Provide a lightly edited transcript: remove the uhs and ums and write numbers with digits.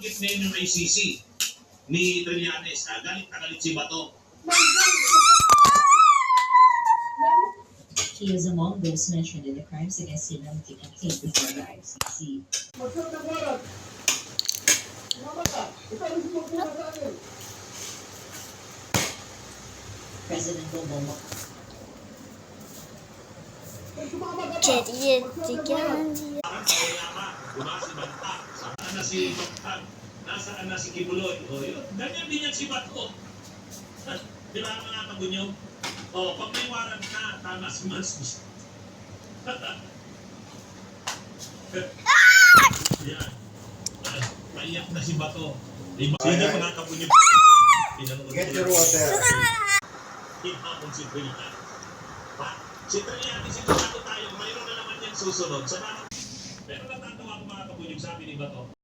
nabanggit ngayon yung ACC ni Trillanes. Galit na galit si Bato. He is among those mentioned in the crimes against humanity complaint before the ICC. President Bongbong Nasaan na si Kibuloy? O yun, ganyan din yan si Bato. Di ba mga kabunyog? O, pag may warrant na, tama si Mansmus. Yan. Maiyak na si Bato. Sino mga kabunyog? Get your water. Hinapon si Trillanes. Si Trillanes, sigurado tayo, mayroon na naman yan susunod. Pero natatawa ko mga kabunyog, sabi ni Bato.